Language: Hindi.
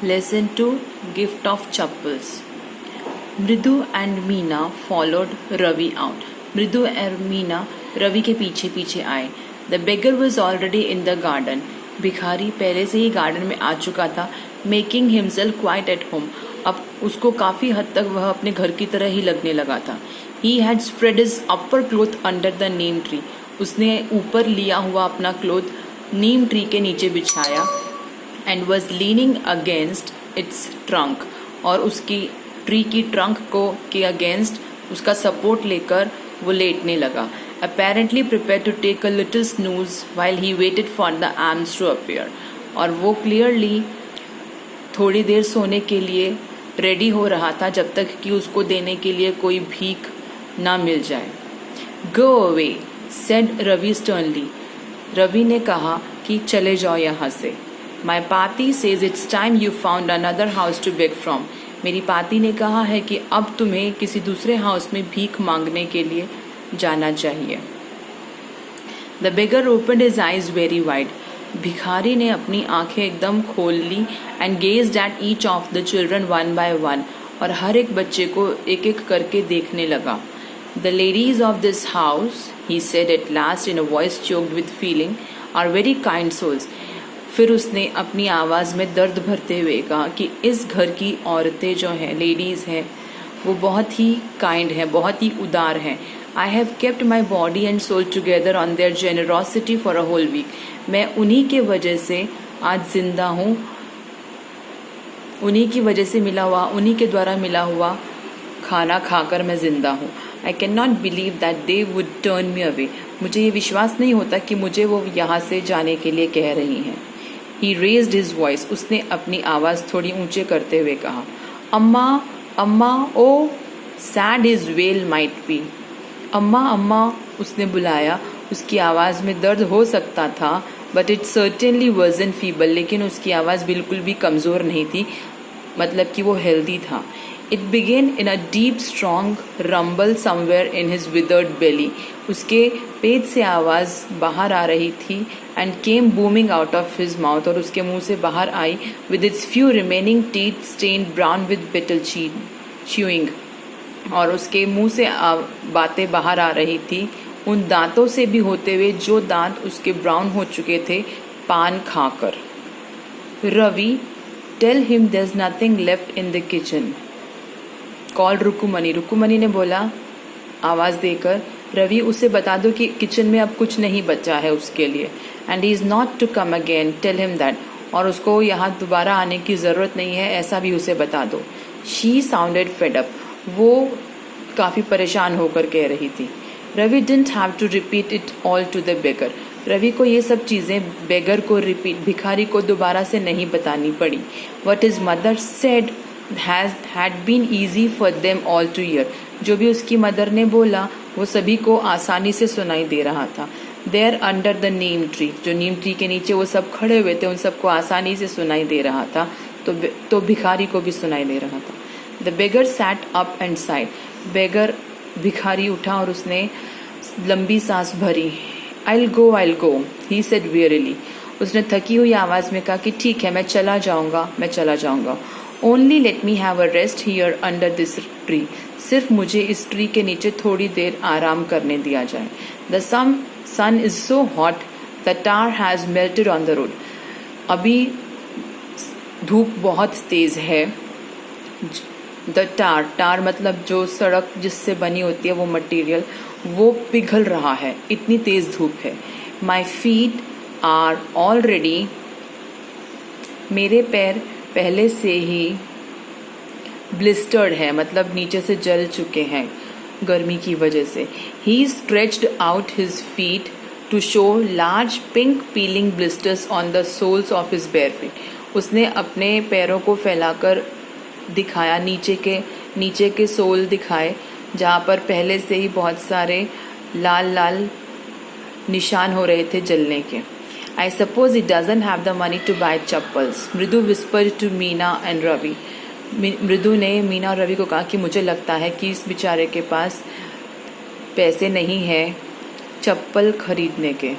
Lesson 2, Gift of Chappals. Mridu and Meena followed Ravi out. Mridu और मीना रवि के पीछे पीछे आए. The beggar was already in the garden. भिखारी पहले से ही गार्डन में आ चुका था, making himself quite at home. अब उसको काफी हद तक वह अपने घर की तरह ही लगने लगा था. He had spread his upper cloth under the Neem tree. उसने ऊपर लिया हुआ अपना क्लोथ नीम ट्री के नीचे बिछाया. And was leaning against it's trunk. और उसकी ट्री की ट्रंक को के अगेंस्ट उसका सपोर्ट लेकर वो लेटने लगा. Apparently prepare to take a little snooze while he waited for the alms to appear. और वो क्लियरली थोड़ी देर सोने के लिए रेडी हो रहा था जब तक कि उसको देने के लिए कोई भीख ना मिल जाए. Go away said Ravi sternly. Ravi ने कहा कि चले जाओ यहाँ से. My Paati says it's time you found another house to beg from. मेरी पाती ने कहा है कि अब तुम्हें किसी दूसरे हाउस में भीख मांगने के लिए जाना चाहिए. The beggar opened his eyes very wide. भिखारी ने अपनी आंखें एकदम खोल ली. And gazed at each of the children one by one. और हर एक बच्चे को एक एक करके देखने लगा. The ladies of this house, he said at last in a voice choked with feeling, are very kind souls. फिर उसने अपनी आवाज़ में दर्द भरते हुए कहा कि इस घर की औरतें जो हैं, लेडीज़ हैं, वो बहुत ही काइंड हैं, बहुत ही उदार हैं. I have kept my body and soul together on their generosity for a whole week. मैं उन्हीं के वजह से आज जिंदा हूँ, उन्हीं की वजह से उन्हीं के द्वारा मिला हुआ खाना खाकर मैं जिंदा हूँ. I can not believe that they would turn me away. मुझे ये विश्वास नहीं होता कि मुझे वो यहाँ से जाने के लिए कह रही हैं. He raised his voice. उसने अपनी आवाज़ थोड़ी ऊंचे करते हुए कहा, अम्मा अम्मा ओ sad his wail might be. अम्मा अम्मा उसने बुलाया. उसकी आवाज़ में दर्द हो सकता था, but it certainly wasn't feeble. लेकिन उसकी आवाज़ बिल्कुल भी कमज़ोर नहीं थी, मतलब कि वो हेल्दी था. It began in a deep strong rumble somewhere in his withered belly. उसके पेट से आवाज़ बाहर आ रही थी. And came booming out of his mouth. और उसके मुंह से बाहर आई with its few remaining teeth stained brown with bitter chewing. और उसके मुंह से बातें बाहर आ रही थी उन दांतों से भी होते हुए जो दांत उसके ब्राउन हो चुके थे पान खाकर. Ravi, tell him there is nothing left in the kitchen. Call Rukumani. Rukumani ने बोला आवाज़ देकर, रवि उसे बता दो कि किचन में अब कुछ नहीं बचा है उसके लिए. And he is not to come again, tell him that. और उसको यहाँ दोबारा आने की ज़रूरत नहीं है, ऐसा भी उसे बता दो. She sounded fed up. वो काफ़ी परेशान होकर कह रही थी. Ravi didn't have to repeat it all to the beggar. Ravi को ये सब चीज़ें बेगर को भिखारी को दोबारा से नहीं बतानी पड़ी. What his mother said had been easy for them all to hear. जो भी उसकी मदर ने बोला वो सभी को आसानी से सुनाई दे रहा था. There under the neem tree, जो नीम ट्री के नीचे वो सब खड़े हुए थे, उन सबको आसानी से सुनाई दे रहा था. तो भिखारी को भी सुनाई दे रहा था. The beggar sat up and sighed. बेगर भिखारी उठा और उसने लंबी सांस भरी. I'll go, he said wearily. उसने थकी हुई आवाज़ में कहा कि ठीक है, मैं चला जाऊंगा. Only let me have a rest here under this tree. सिर्फ मुझे इस ट्री के नीचे थोड़ी देर आराम करने दिया जाए. The sun is so hot, the tar has melted on the road. अभी धूप बहुत तेज है. The tar मतलब जो सड़क जिससे बनी होती है वो मटेरियल, वो पिघल रहा है, इतनी तेज धूप है. My feet are already, मेरे पैर पहले से ही ब्लिस्टर्ड है, मतलब नीचे से जल चुके हैं गर्मी की वजह से. He stretched out his feet to show large pink peeling blisters on the soles of his bare feet. उसने अपने पैरों को फैलाकर दिखाया, नीचे के सोल दिखाए जहाँ पर पहले से ही बहुत सारे लाल लाल निशान हो रहे थे जलने के. I suppose he doesn't have the money to buy chappals. मृदु whispered to Meena and Ravi. मृदु ने मीना और रवि को कहा कि मुझे लगता है कि इस बेचारे के पास पैसे नहीं है चप्पल खरीदने के.